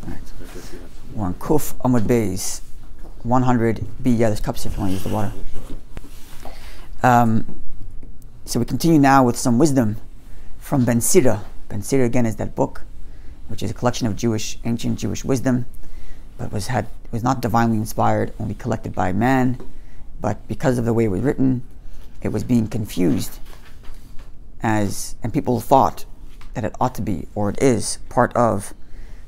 Right. We're on Kuf Amud Beis, 100B. Yeah, there's cups if you want to use the water. So we continue now with some wisdom from Ben Sira. Ben Sira again is that book, which is a collection of ancient Jewish wisdom, but was not divinely inspired, only collected by man. But because of the way it was written, it was being confused and people thought that it ought to be, or it is, part of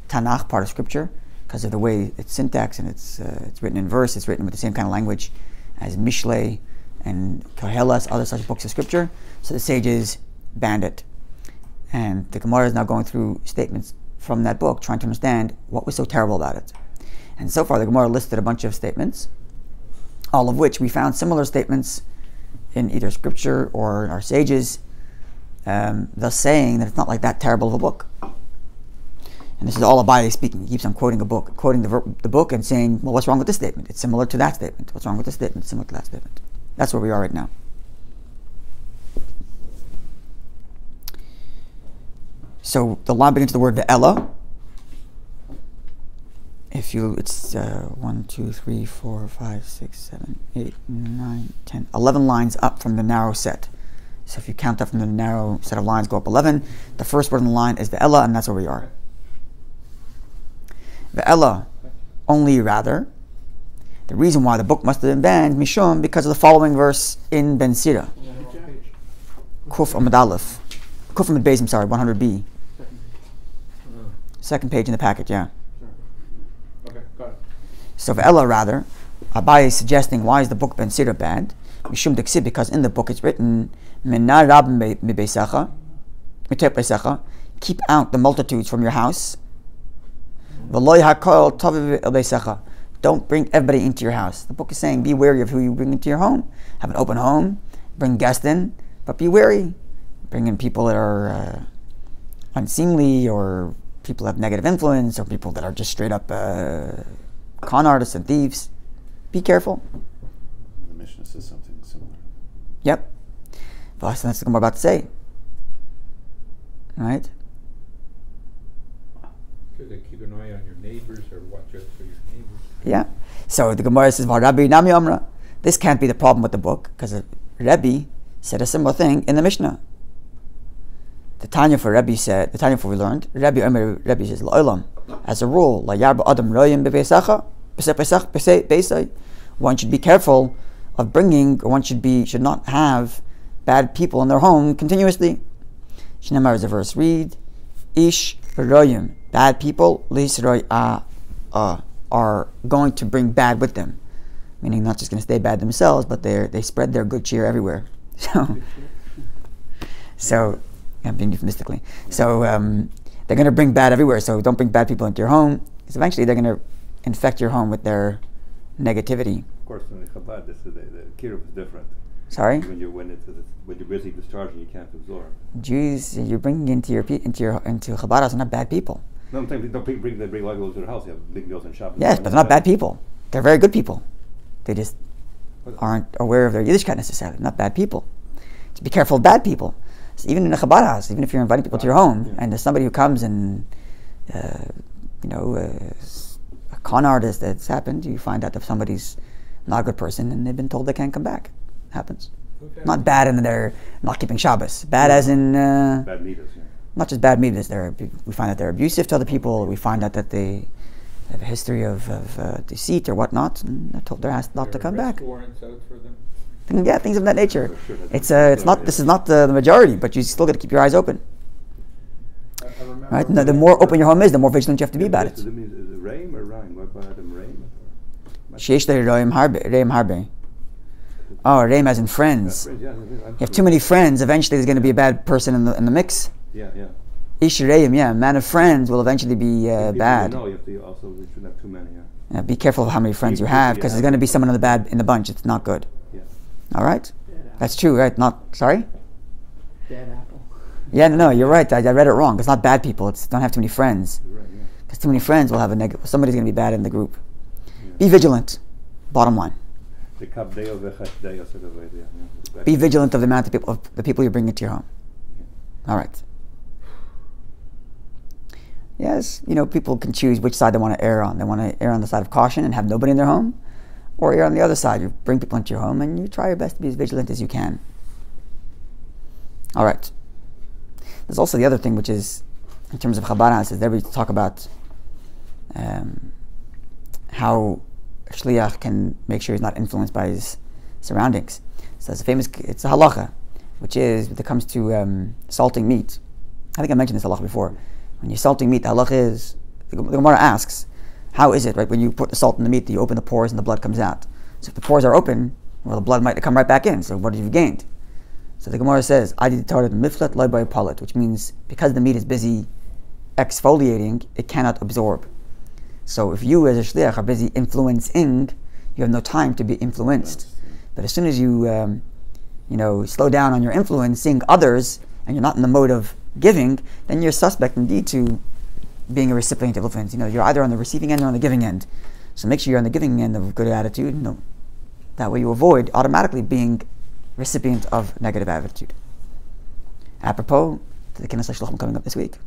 Tanakh, part of Scripture, because of the way its syntax and it's written in verse. It's written with the same kind of language as Mishlei and Koheles, other such books of Scripture. So the sages banned it. And the Gemara is now going through statements from that book, trying to understand what was so terrible about it. And so far, the Gemara listed a bunch of statements, all of which we found similar statements in either Scripture or in our sages, thus saying that it's not like that terrible of a book. And this is all Rabbi speaking. He keeps on quoting the book and saying, well, what's wrong with this statement? It's similar to that statement. What's wrong with this statement? It's similar to that statement. That's where we are right now. So the line begins with the word ve'ela. It's 1, 2, 3, 4, 5, 6, 7, 8, 9, 10, 11 lines up from the narrow set. So if you count up from the narrow set of lines, go up 11. The first word in the line is ve'ela, and that's where we are. Ve'ela, only rather. The reason why the book must have been banned, mishum, because of the following verse in Ben Sira. Kuf Amud Aleph. Kuf Amud Beis, 100B. Second page in the packet, yeah. Okay, got it. So ve'ela, rather, Abai is suggesting, why is the book Ben Sira banned? Mishum deksib, because in the book it's written, Minna rab mibeisecha, mitep, keep out the multitudes from your house. V'lo hakol taviv el beisecha. Don't bring everybody into your house. The book is saying, be wary of who you bring into your home. Have an open home, bring guests in, but be wary. Bring in people that are unseemly, or people that have negative influence, or people that are just straight up con artists and thieves. Be careful. The Mishnah says something similar. Yep. That's what I'm about to say. Right? So they keep an eye on your neighbors, or watch out for your neighbors. Yeah. So the Gemara says, Rabbi Nami Amra. This can't be the problem with the book, because Rabbi said a similar thing in the Mishnah. The Tanya for Rabbi we learned, Rabbi says, La'olam, as a rule, La yarba adam royim bebesacha, besei. One should be careful of bringing, or one should not have bad people in their home continuously. Shnamar is a verse. Read, Ish royim, bad people, lisroy are going to bring bad with them, meaning not just going to stay bad themselves, but they spread their good cheer everywhere. So I'm being euphemistically. So they're going to bring bad everywhere. So don't bring bad people into your home, because eventually they're going to infect your home with their negativity. Of course, in the Chabad, the kiruv is different. Sorry. When you're busy discharging, you can't absorb. Jews, you're bringing into Chabad are not bad people. No, I'm saying don't bring white girls to their house. You have big girls in shopping. Yes, but they're not bad people. They're very good people. They just aren't aware of their Yiddishkeit necessarily. Not bad people. So be careful of bad people. So even in a Chabad house, even if you're inviting people to your home, and there's somebody who comes and a con artist that's happened, you find out if somebody's not a good person and they've been told they can't come back. Happens. Okay. Not bad in they're not keeping Shabbos. Bad as in bad leaders. Yeah. Not just bad leaders. We find that they're abusive to other people. We find out that they have a history of deceit or whatnot, and they're told they're asked not to come back. Warrants out for them. Yeah, things of that nature. Sure, it's not. This is not the majority, but you still got to keep your eyes open. Right? And the more open your home is, the more vigilant you have to be about it. Is it rain or rain? What about rain? Sheish reim harbe. Oh, reim as in friends. You have too many friends. Eventually, there's going to be a bad person in the mix. Yeah. Ish reim, yeah. A man of friends will eventually be bad. No, you shouldn't have too many. Yeah. Be careful of how many friends you have, because there's going to be someone in the bunch. It's not good. Yeah. All right. That's true, right? Not sorry. Bad apple. Yeah, no, you're right. I read it wrong. It's not bad people. It's don't have too many friends. Right, yeah. Because too many friends will have a negative. Somebody's going to be bad in the group. Yeah. Be vigilant. Bottom line. Be vigilant of the amount of the people you bring into your home. Yeah. All right. Yes, people can choose which side they want to err on. They want to err on the side of caution and have nobody in their home, or err on the other side. You bring people into your home and you try your best to be as vigilant as you can. All right. There's also the other thing, which is, in terms of Chabad, is there we talk about how a shliach can make sure he's not influenced by his surroundings. So it's a halacha, which is when it comes to salting meat. I think I mentioned this halacha before. When you're salting meat, the halacha is, the Gemara asks, how is it, right? When you put the salt in the meat, you open the pores and the blood comes out. So if the pores are open, well, the blood might come right back in. So what have you gained? So the Gemara says, I did Torah miflat loy by palat, which means because the meat is busy exfoliating, it cannot absorb. So if you as a shliach are busy influencing, you have no time to be influenced. But as soon as you slow down on your influencing others, and you're not in the mode of giving, then you're suspect indeed to being a recipient of influence. You're either on the receiving end or on the giving end. So make sure you're on the giving end of good attitude. That way you avoid automatically being recipient of negative attitude. Apropos to the Kines HaShluchim coming up this week,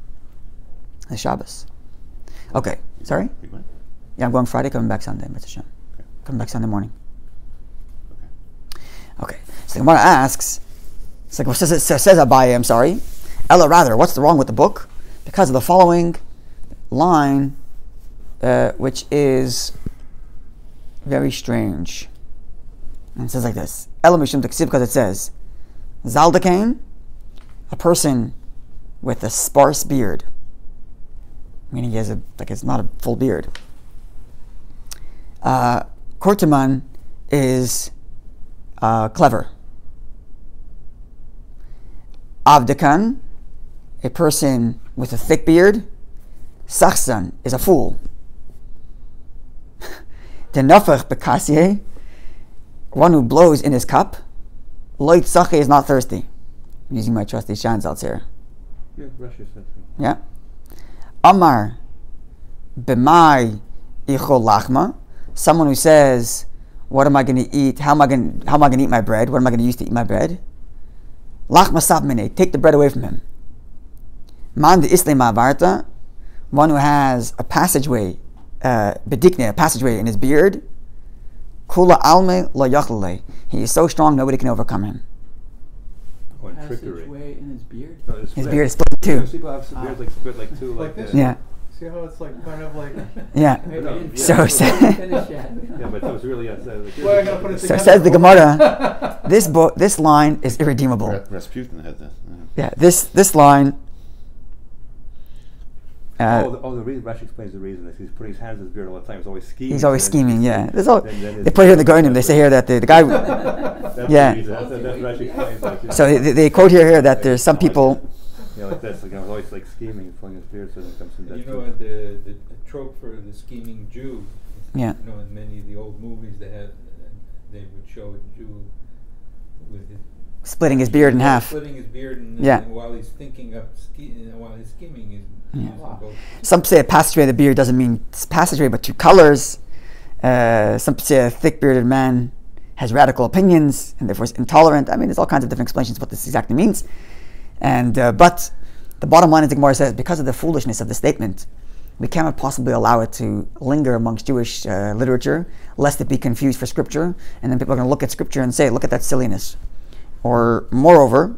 the Shabbos. Okay, sorry? Yeah, I'm going Friday, coming back Sunday. Okay. Coming back Sunday morning. Okay, so the Gemara asks, it's like, says Abaye, I'm sorry. Ella, rather, what's wrong with the book? Because of the following line, which is very strange. And it says like this: Ella mishum taksiv, because it says, Zaldakain, a person with a sparse beard, meaning he has it's not a full beard. Korteman is clever. Avdekan, a person with a thick beard. Sachsan is a fool. Denafach bekasye, one who blows in his cup. Loit sache is not thirsty. I'm using my trusty Shanzalts here. Yeah, Rashi said so. Yeah. Amar b'mai ichol lachma, someone who says, what am I going to eat? How am I going to eat my bread? What am I going to use to eat my bread? Lachma sabmine, take the bread away from him. Man de isle ma'avarta, one who has a passageway, bedikne, a passageway in his beard. Kula alme lo yachlele, he is so strong nobody can overcome him. Oh, and trickery. Passageway in his beard? No, His beard is split in two. People have some beards split like two, like this? this. Yeah. See how it's kind of like... Yeah. So But that was really... Well, I gotta put it so together. says the Gemara, this line is irredeemable. Rasputin had this. Yeah, this line. the reason Rashi explains the reason is he's putting his hands in his beard all the time. He's always scheming. He's always scheming. Yeah, then they put here in the Goinim. They say here that the guy. That's Yeah. the reason. That's Rashi explains that. Yeah. So they quote here that there's some people. Like this. Like, I was always scheming and pulling his beard so that it comes from that. The trope for the scheming Jew. Yeah. In many of the old movies they would show a Jew with his Splitting his beard in half. Splitting his beard, and while he's thinking up, while he's scheming, he's using both. Some say a passageway of the beard doesn't mean passageway, but two colors. Some say a thick-bearded man has radical opinions and therefore is intolerant. I mean, there's all kinds of different explanations of what this exactly means. And but the bottom line is, the Gemara says, because of the foolishness of the statement, we cannot possibly allow it to linger amongst Jewish literature, lest it be confused for Scripture, and then people are going to look at Scripture and say, look at that silliness. Or, moreover,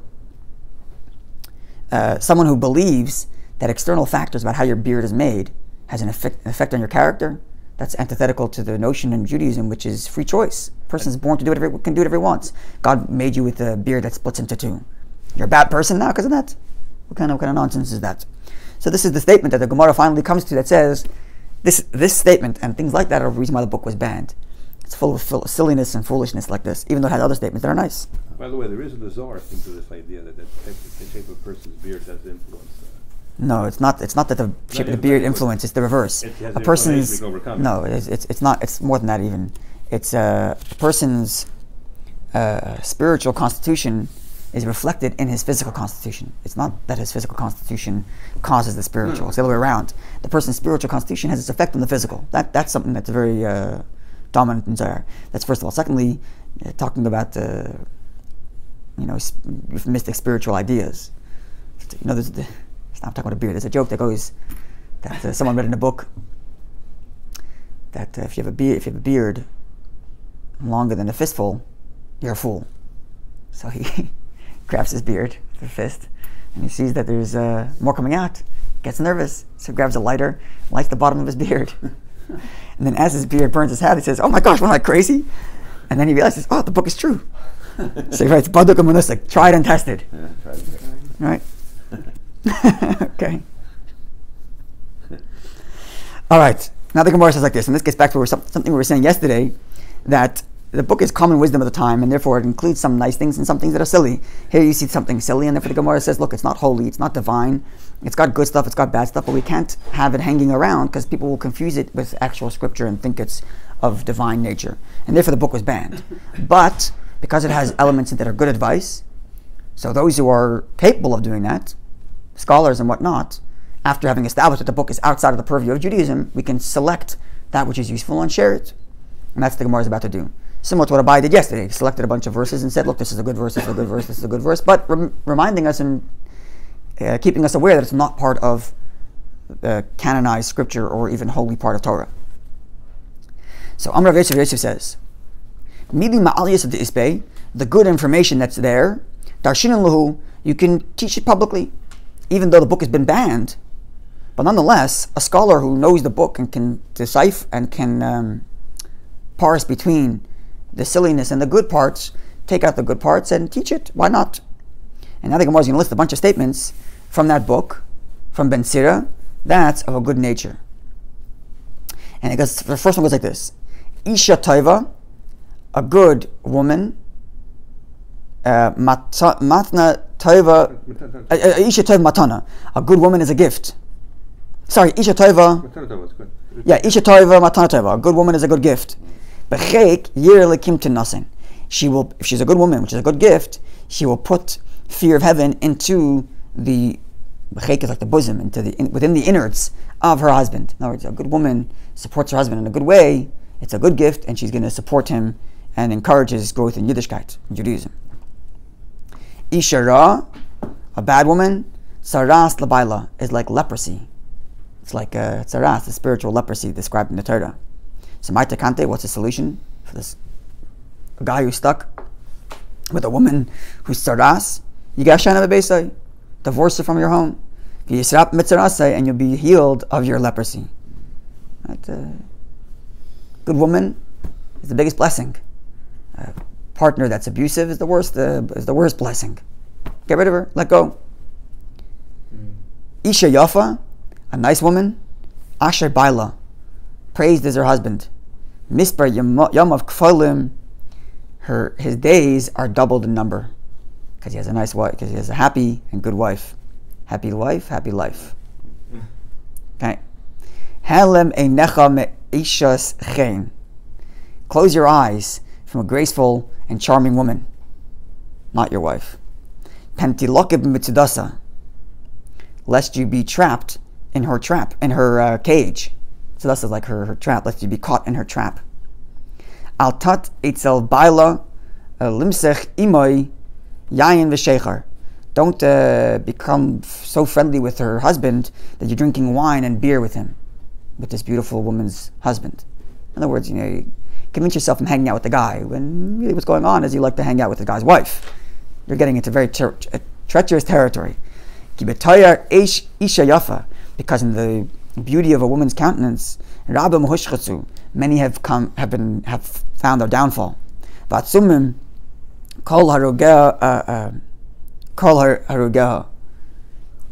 someone who believes that external factors about how your beard is made has an effect on your character, that's antithetical to the notion in Judaism, which is free choice. A person is born to do whatever, can do whatever he wants. God made you with a beard that splits into two. You're a bad person now because of that? What kind of nonsense is that? So this is the statement that the Gemara finally comes to that says, this statement and things like that are the reason why the book was banned. It's full of silliness and foolishness like this, even though it has other statements that are nice. By the way, there is a bizarre thing to this idea that the shape of a person's beard has influence. No, it's not. It's not that the shape of the beard influence. It's the reverse. A person's no. It's not. It's more than that even. It's a person's spiritual constitution is reflected in his physical constitution. It's not that his physical constitution causes the spiritual. It's the other way around. The person's spiritual constitution has its effect on the physical. That's something that's very dominant in Zohar. That's first of all. Secondly, talking about euphemistic spiritual ideas. I'm talking about a beard. There's a joke that goes, that someone read in a book that if you have a beard longer than a fistful, you're a fool. So he grabs his beard with a fist, and he sees that there's more coming out. Gets nervous, so he grabs a lighter, lights the bottom of his beard. And then as his beard burns his hat, he says, "Oh my gosh, am I crazy?" And then he realizes, "Oh, the book is true." So he writes, "Baduk Amunusik, tried and tested." Yeah, try it. Right? Okay. All right. Now the Gemara says like this, and this gets back to something we were saying yesterday, that the book is common wisdom of the time, and therefore it includes some nice things and some things that are silly. Here you see something silly, and therefore the Gemara says, look, it's not holy, it's not divine, it's got good stuff, it's got bad stuff, but we can't have it hanging around because people will confuse it with actual scripture and think it's of divine nature. And therefore the book was banned. But because it has elements that are good advice, so those who are capable of doing that, scholars and whatnot, after having established that the book is outside of the purview of Judaism, we can select that which is useful and share it. And that's what the Gemara is about to do. Similar to what Rabbi did yesterday. He selected a bunch of verses and said, look, this is a good verse, this is a good verse, this is a good verse, but reminding us and keeping us aware that it's not part of canonized scripture or even holy part of Torah. So Amar Rav Yosef says, Mili ma'al yesod isbei, the good information that's there, darshinan lahu, you can teach it publicly, even though the book has been banned. But nonetheless, a scholar who knows the book and can decipher and can parse between the silliness and the good parts, take out the good parts and teach it. Why not? And now the Gemara is going to list a bunch of statements from that book, from Ben Sira, that's of a good nature. And it goes, the first one goes like this. Isha Taiva, a good woman, Matna Taiva, Isha Taiva Matana, a good woman is a gift. Sorry, Isha Taiva, yeah, Isha Taiva Matana Taiva, a good woman is a good gift. B'cheik yir lekim tinasin. She will, if she's a good woman, which is a good gift, she will put fear of heaven into the b'cheik is like the bosom, into the within the innards of her husband. In other words, a good woman supports her husband in a good way. It's a good gift, and she's going to support him and encourage his growth in Yiddishkeit, in Judaism. Isha ra, a bad woman, saras labaila, is like leprosy. It's like saras, the spiritual leprosy described in the Torah. So Maita Kante, what's the solution for this? A guy who's stuck with a woman who's saras, Yigashana bebeisai, divorce her from your home. Yisrap mitzarasai, and you'll be healed of your leprosy. Right? Good woman is the biggest blessing. A partner that's abusive is the worst blessing. Get rid of her, let go. Isha Yafa, a nice woman, Asher Baila, praised is her husband. Mispar Yamav Kfalim, his days are doubled in number. Because he has a nice wife, because he has a happy and good wife. Happy wife, happy life. Okay. Halem einecha me'ishas chen. Close your eyes from a graceful and charming woman, not your wife. Pentilokib mitzudasa, lest you be trapped in her cage. So that's like her trap, lest you be caught in her trap. Altat itzel baila limsech imoy yayin v'sheichar. Don't become so friendly with her husband that you're drinking wine and beer with him, with this beautiful woman's husband. In other words, you convince yourself from hanging out with the guy when really what's going on is you like to hang out with the guy's wife. You're getting into very treacherous territory. Kibetayar isha yafa, because in the beauty of a woman's countenance, Rabbi Mahushchatsu, many have found their downfall. Vatsumim kol harugah,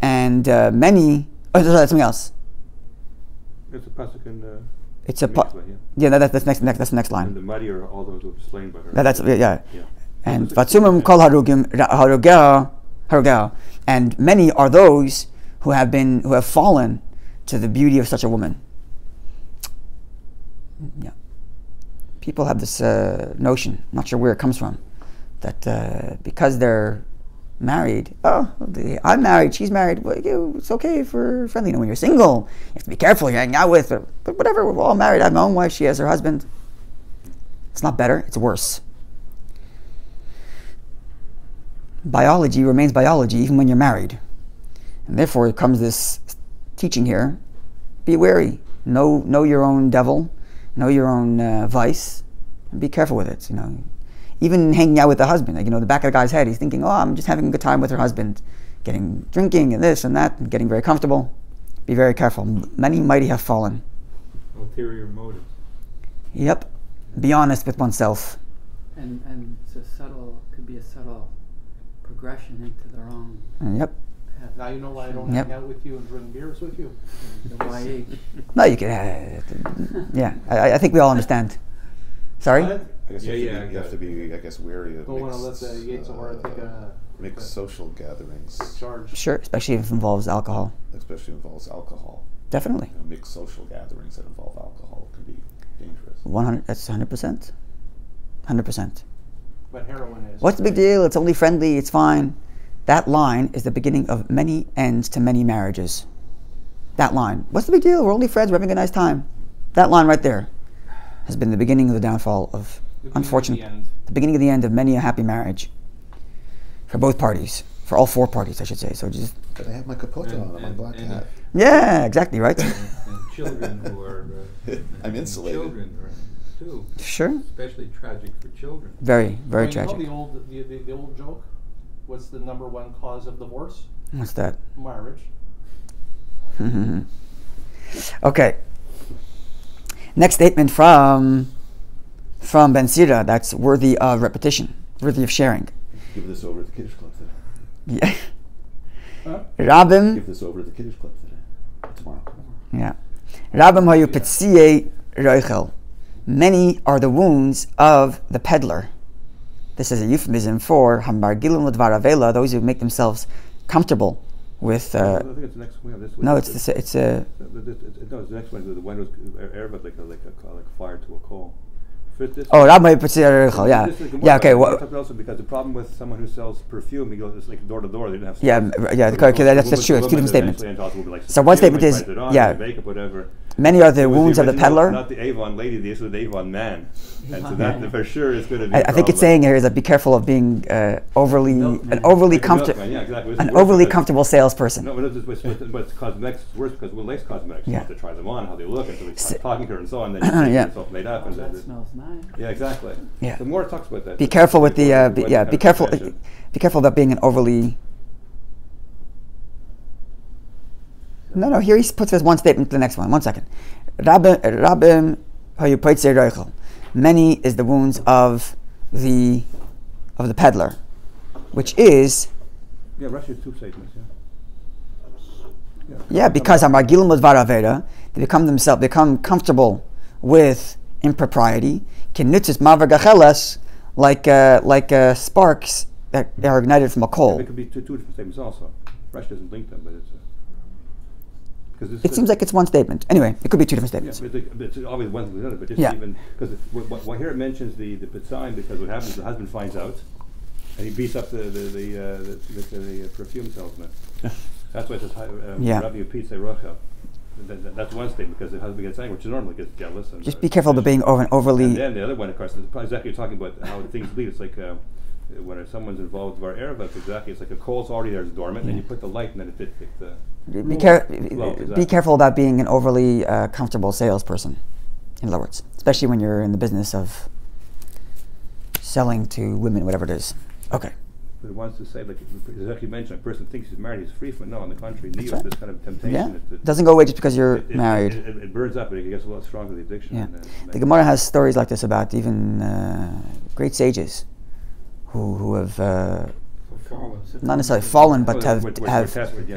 and many. Oh, that's something else. It's a pasuk in. It's a that's the next line. And the mighty are all those who were slain by her. Yeah. And vatsumim kol harugah, and many are those who have fallen to the beauty of such a woman. Yeah. People have this notion, I'm not sure where it comes from, that because they're married, I'm married, she's married, well, it's okay for friendly. When you're single, you have to be careful you're hanging out with, but whatever, we're all married. I have my own wife, she has her husband. It's not better, it's worse. Biology remains biology even when you're married. And therefore comes this teaching here be wary. Know your own devil, know your own vice, and be careful with it. Even hanging out with the husband, the back of the guy's head, he's thinking, "Oh, I'm just having a good time with her husband, drinking and this and that, and getting very comfortable." Be very careful. Many mighty have fallen. Ulterior motives. Yep. Be honest with oneself. And it's could be a subtle progression into the wrong Yep. path. Now you know why I don't hang out with you and drink beers with you. The YA. No, you can. Yeah, I think we all understand. Sorry. What? I guess Yeah, you yeah, have to be, I guess, wary of Don't want to let the Yates or take a mixed social gatherings, charge. Sure, especially if it involves alcohol. especially involves alcohol. Definitely. Mixed social gatherings that involve alcohol can be dangerous. 100. That's 100%. 100%. But heroin is. What's the big deal? It's only friendly. It's fine. That line is the beginning of many ends to many marriages. That line. What's the big deal? We're only friends. We're having a nice time. That line right there has been the beginning of the downfall of, unfortunately, the beginning of the end of many a happy marriage for both parties, for all four parties, I should say. So just. But I have my capote on, my black hat. Yeah, exactly right. And children who are. I'm insulated. Children, right, too. Sure. Especially tragic for children. Very, very You tragic. know the old joke? What's the number one cause of divorce? What's that? Marriage. Okay. Next statement from Ben Sira that's worthy of repetition, worthy of sharing. Give this over at the Kiddush Club today. Yeah. Huh? Rabim. Give this over at the Kiddush Club today. Tomorrow. Yeah. Rabim hayu petziye roichel. Many are the wounds of the peddler. This is a euphemism for hamargilim ledvar avela, those who make themselves comfortable with. I think it's the next one. This No, it's the it's a. No, it's the next one. The one was Arab, like fire to a coal. Oh, Rabbi petziye roichel. Yeah. Yeah. Okay. Also, because the problem with someone who sells perfume, he goes it's like door to door. They didn't have. Yeah. Yeah. Okay. That's true. It's two different statements. So one statement is makeup, whatever. Many are the wounds of the peddler. Not the Avon lady, this was the Avon man. And so that for sure is going to be I think it's saying here is that be careful of being an overly comfortable comfortable salesperson. No, but cosmetics is worse because with lace cosmetics, you have to try them on, how they look, and so they start talking to her and so on. Then you get yourself made up. And That smells nice. yeah, exactly. Yeah. The more it talks about that. Be careful with the be careful. Be careful about being an overly. No. Here he puts this one statement to the next one. 1 second. Rabim hayu poitzei roichel. Many is the wounds of the peddler, which is. Yeah, Russia has two statements. Yeah, because hamargilim ledvar avera, they become comfortable with impropriety. Kenitzis mavar gachelas, like sparks that are ignited from a coal. It could be two different statements also. Russia doesn't link them, but it's. It seems like it's one statement. Anyway, it could be two different statements. Yeah, but it's always one with the other. But just even because here it mentions the Pitzaim, because what happens is the husband finds out and he beats up the perfume salesman. That's why it says Rabbi Pizza Rochel. That's one statement because the husband gets angry, which normally gets jealous. And, just be careful about being overly. And then the other one, of course, is exactly talking about how things lead. It's like when someone's involved with our Arab, exactly. It's like a coal's already there, it's dormant, and then you put the light, and then it the. Be careful about being an overly comfortable salesperson. In other words, especially when you're in the business of selling to women, whatever it is. Okay. But it wants to say, like exactly mentioned, a person thinks he's married, he's free from. No, on the contrary, need this kind of temptation. Yeah. It doesn't go away just because you're married. It burns up, but it gets a lot stronger, the addiction. Yeah. The Gemara has stories like this about even great sages who have not necessarily fallen, but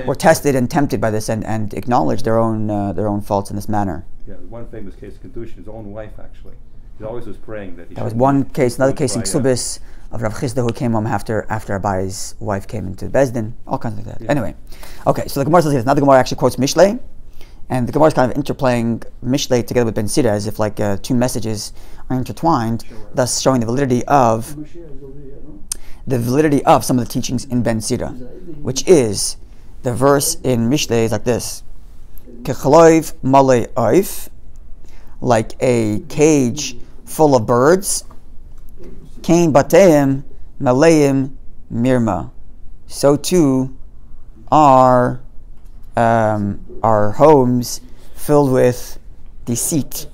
were tested and tempted by this and acknowledged their own faults in this manner. Yeah, one famous case of Kedushin, his own wife actually. He always was praying that. That was one case. Another case in Ksubis of Rav Chisda who came home after Abai's wife came into Bezdin. All kinds of that. Yeah. Anyway, okay. So the Gemara says this. Now the Gemara actually quotes Mishlei, and the Gemara is kind of interplaying Mishlei together with Ben Sira as if like two messages are intertwined, thus showing the validity of some of the teachings in Ben Sira, which is the verse in Mishlei is like this: Kechaloiv malei oif, like a cage full of birds. Kain bateim maleim mirma. So too are homes filled with deceit.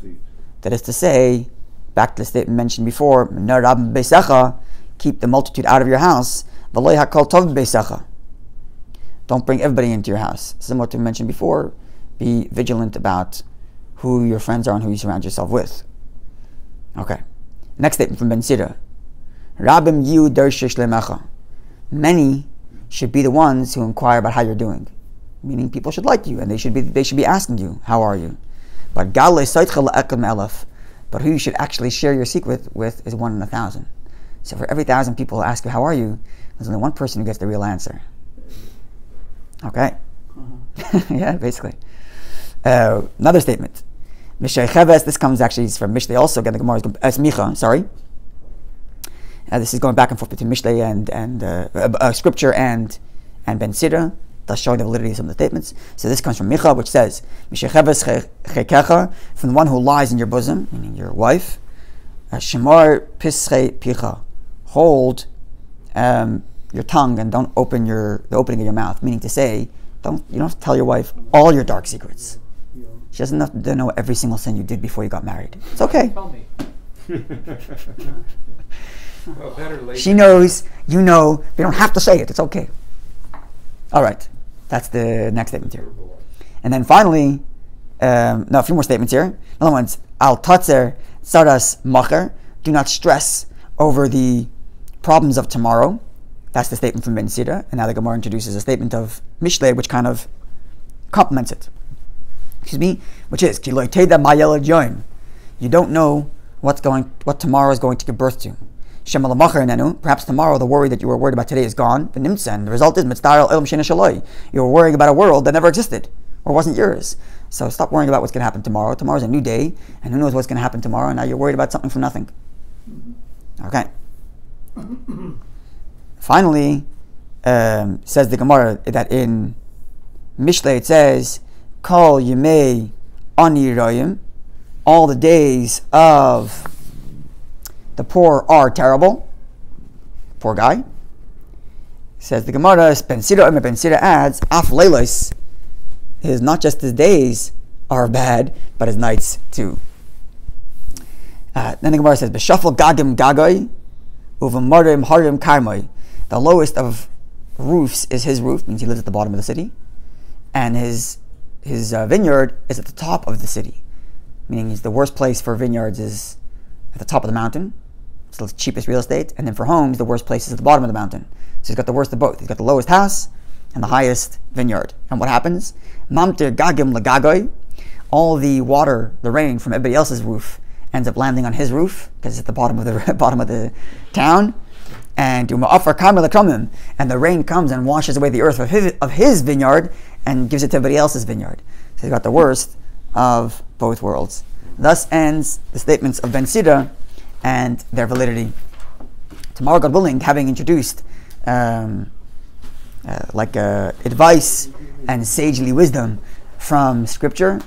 That is to say, back to the statement mentioned before, keep the multitude out of your house. Don't bring everybody into your house. Similar to mentioned before, be vigilant about who your friends are and who you surround yourself with. Okay. Next statement from Ben Sira. Many should be the ones who inquire about how you're doing. Meaning people should like you and they should be asking you, how are you? But who you should actually share your secret with is 1 in 1,000. So for every 1,000 people who ask you, how are you? There's only one person who gets the real answer. Okay. Yeah, basically. Another statement. This comes actually from Mishlei also. Again, the Gemara is Micha, sorry. This is going back and forth between Mishlei and Scripture and Ben Sira, thus showing the validity of some of the statements. So this comes from Micha, which says, from the one who lies in your bosom, meaning your wife, Shemar Pische Picha, hold your tongue and don't open the opening of your mouth, meaning to say, you don't have to tell your wife all your dark secrets. She doesn't have to know every single sin you did before you got married. It's okay. Tell me. Well, better late. She knows, you know, they don't have to say it. It's okay. All right. That's the next statement here. And then finally, a few more statements here. Another one's, Al Tatzer Saras Macher. Do not stress over the problems of tomorrow. That's the statement from Ben Sira. And now the Gemara introduces a statement of Mishlei, which kind of complements it. Which is, you don't know what tomorrow is going to give birth to. Perhaps tomorrow the worry that you were worried about today is gone. And the result is you were worrying about a world that never existed or wasn't yours. So stop worrying about what's going to happen tomorrow. Tomorrow's a new day, and who knows what's going to happen tomorrow, and now you're worried about something from nothing. Okay. Finally, says the Gemara that in Mishlei it says, Kol Yemei Ani Royim, all the days of the poor are terrible. Poor guy. Says the Gemara, Ben Sira adds, Af Leilos, is not just his days are bad, but his nights too. Then the Gemara says, B'shafal Gagim Gagoy, Uvamarim Harim Karmoi. The lowest of roofs is his roof, means he lives at the bottom of the city, and his vineyard is at the top of the city, meaning the worst place for vineyards is at the top of the mountain. It's the cheapest real estate, and then for homes, the worst place is at the bottom of the mountain. So he's got the worst of both. He's got the lowest house and the highest vineyard. And what happens? Mamtir gagim lagagoy. All the water, the rain from everybody else's roof ends up landing on his roof because it's at the bottom of the town. And the rain comes and washes away the earth of his vineyard and gives it to everybody else's vineyard. So he's got the worst of both worlds. Thus ends the statements of Ben Sira and their validity. Tomorrow, God willing, having introduced advice and sagely wisdom from Scripture,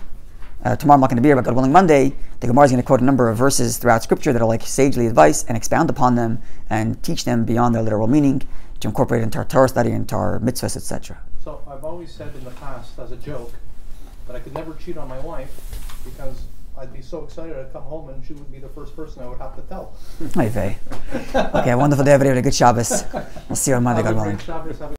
tomorrow I'm not going to be here, but God willing, Monday, the Gemara is going to quote a number of verses throughout Scripture that are like sagely advice and expound upon them and teach them beyond their literal meaning to incorporate into our Torah study, into our mitzvahs, etc. So I've always said in the past, as a joke, that I could never cheat on my wife because I'd be so excited I'd come home and she would be the first person I would have to tell. Okay, wonderful day, everybody. Good Shabbos. We'll see you on Monday, God willing.